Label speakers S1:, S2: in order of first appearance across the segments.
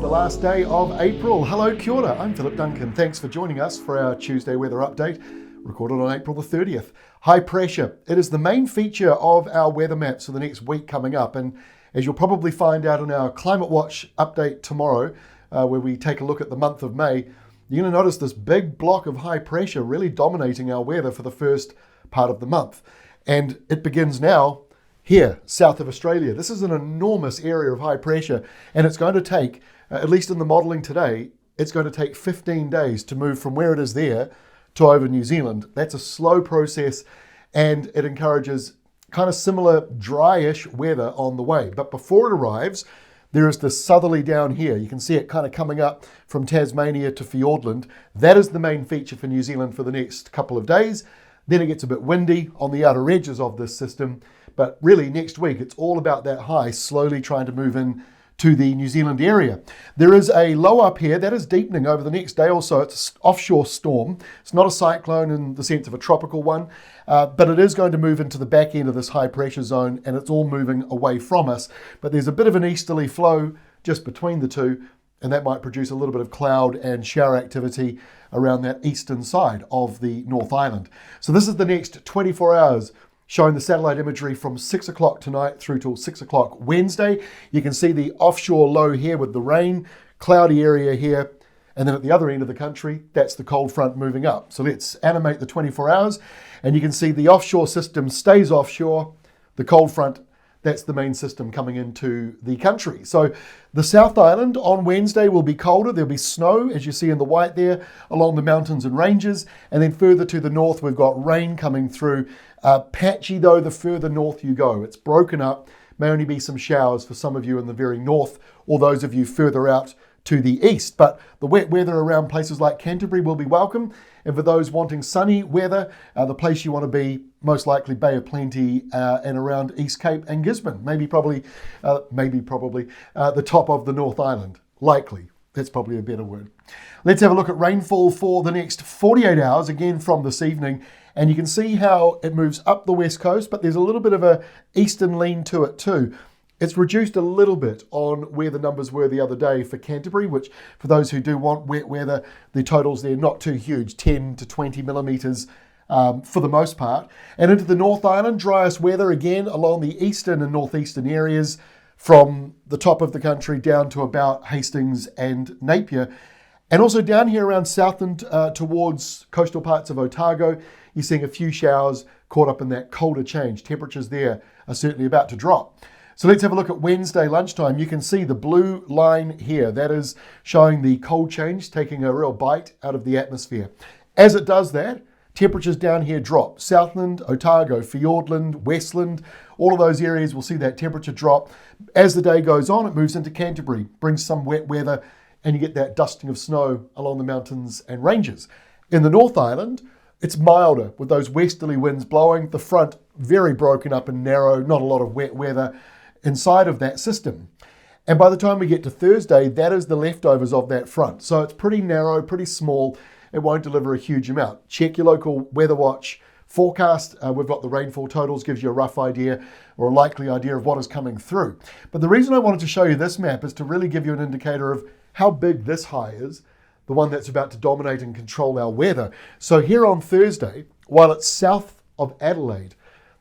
S1: last day of April. Hello, kia ora. I'm Philip Duncan. Thanks for joining us for our Tuesday weather update, recorded on April the 30th. High pressure. It is the main feature of our weather maps for the next week coming up. And as you'll probably find out in our ClimateWatch update tomorrow, where we take a look at the month of May, you're going to notice this big block of high pressure really dominating our weather for the first part of the month. And it begins now here, south of Australia. This is an enormous area of high pressure, and it's going to take, at least in the modelling today, it's going to take 15 days to move from where it is there to over New Zealand. That's a slow process, and it encourages kind of similar dryish weather on the way. But before it arrives, there is the southerly down here. You can see it kind of coming up from Tasmania to Fiordland. That is the main feature for New Zealand for the next couple of days. Then it gets a bit windy on the outer edges of this system. But really, next week, it's all about that high slowly trying to move in to the New Zealand area. There is a low up here that is deepening over the next day or so. It's an offshore storm. It's not a cyclone in the sense of a tropical one, but it is going to move into the back end of this high pressure zone, and it's all moving away from us. But there's a bit of an easterly flow just between the two, and that might produce a little bit of cloud and shower activity around that eastern side of the North Island. So this is the next 24 hours showing the satellite imagery from 6 o'clock tonight through till 6 o'clock Wednesday. You can see the offshore low here with the rain, cloudy area here, and then at the other end of the country, that's the cold front moving up. So let's animate the 24 hours, and you can see the offshore system stays offshore, the cold front, that's the main system coming into the country. So the South Island on Wednesday will be colder. There'll be snow, as you see in the white there, along the mountains and ranges. And then further to the north, we've got rain coming through. Patchy though, the further north you go. It's broken up. May only be some showers for some of you in the very north, or those of you further out to the east. But the wet weather around places like Canterbury will be welcome. And for those wanting sunny weather, the place you want to be, most likely Bay of Plenty and around East Cape and Gisborne. Maybe probably the top of the North Island. Likely. That's probably a better word. Let's have a look at rainfall for the next 48 hours, again from this evening. And you can see how it moves up the west coast, but there's a little bit of a eastern lean to it too. It's reduced a little bit on where the numbers were the other day for Canterbury, which for those who do want wet weather, the totals there not too huge, 10 to 20 millimetres for the most part. And into the North Island, driest weather again along the eastern and northeastern areas from the top of the country down to about Hastings and Napier. And also down here around Southland towards coastal parts of Otago, you're seeing a few showers caught up in that colder change. Temperatures there are certainly about to drop. So let's have a look at Wednesday lunchtime. You can see the blue line here. That is showing the cold change, taking a real bite out of the atmosphere. As it does that, temperatures down here drop. Southland, Otago, Fiordland, Westland, all of those areas will see that temperature drop. As the day goes on, it moves into Canterbury, brings some wet weather, and you get that dusting of snow along the mountains and ranges. In the North Island, it's milder with those westerly winds blowing. The front very broken up and narrow, not a lot of wet weather inside of that system. And by the time we get to Thursday, that is the leftovers of that front. So it's pretty narrow, pretty small. It won't deliver a huge amount. Check your local WeatherWatch forecast. We've got the rainfall totals, gives you a rough idea or a likely idea of what is coming through. But the reason I wanted to show you this map is to really give you an indicator of how big this high is, the one that's about to dominate and control our weather. So here on Thursday, while it's south of Adelaide,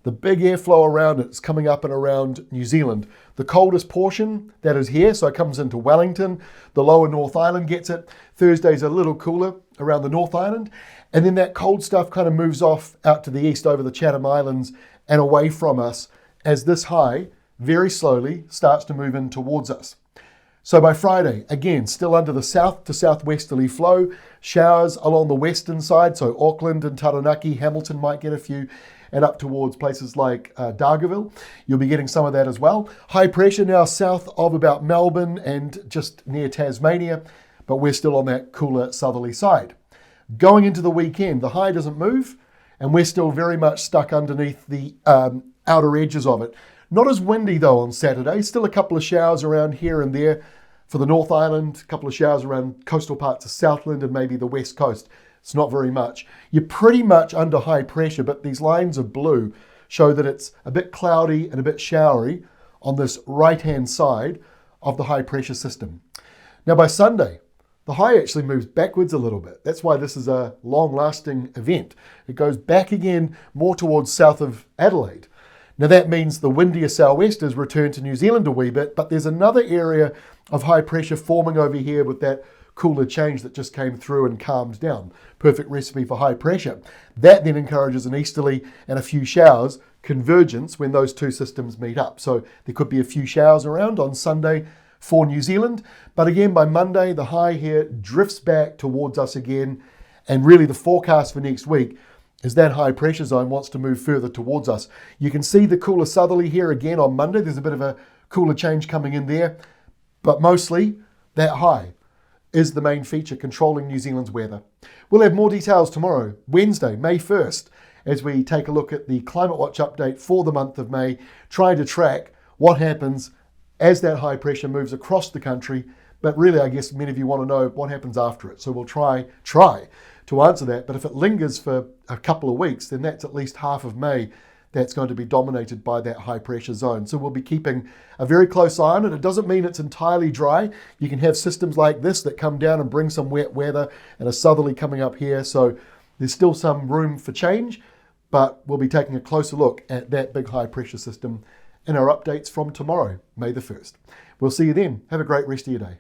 S1: the big airflow around it is coming up and around New Zealand. The coldest portion, that is here, so it comes into Wellington. The lower North Island gets it. Thursday's a little cooler around the North Island. And then that cold stuff kind of moves off out to the east over the Chatham Islands and away from us as this high very slowly starts to move in towards us. So by Friday, again, still under the south to southwesterly flow, showers along the western side, so Auckland and Taranaki, Hamilton might get a few, and up towards places like Dargaville. You'll be getting some of that as well. High pressure now south of about Melbourne and just near Tasmania, but we're still on that cooler southerly side. Going into the weekend, the high doesn't move, and we're still very much stuck underneath the outer edges of it. Not as windy though on Saturday, still a couple of showers around here and there for the North Island, a couple of showers around coastal parts of Southland and maybe the west coast. It's not very much. You're pretty much under high pressure, but these lines of blue show that it's a bit cloudy and a bit showery on this right-hand side of the high pressure system. Now by Sunday, the high actually moves backwards a little bit. That's why this is a long-lasting event. It goes back again more towards south of Adelaide. Now that means the windier sou'westers return to New Zealand a wee bit, but there's another area of high pressure forming over here with that cooler change that just came through and calmed down. Perfect recipe for high pressure. That then encourages an easterly and a few showers, convergence when those two systems meet up. So there could be a few showers around on Sunday for New Zealand, but again by Monday the high here drifts back towards us again, and really the forecast for next week is that high pressure zone wants to move further towards us. You can see the cooler southerly here again on Monday. There's a bit of a cooler change coming in there, but mostly that high is the main feature controlling New Zealand's weather. We'll have more details tomorrow, Wednesday, May 1st, as we take a look at the ClimateWatch update for the month of May, trying to track what happens as that high pressure moves across the country. But really, I guess many of you want to know what happens after it. So we'll try to answer that. But if it lingers for a couple of weeks, then that's at least half of May that's going to be dominated by that high pressure zone. So we'll be keeping a very close eye on it. It doesn't mean it's entirely dry. You can have systems like this that come down and bring some wet weather, and a southerly coming up here. So there's still some room for change, but we'll be taking a closer look at that big high pressure system in our updates from tomorrow, May the 1st. We'll see you then. Have a great rest of your day.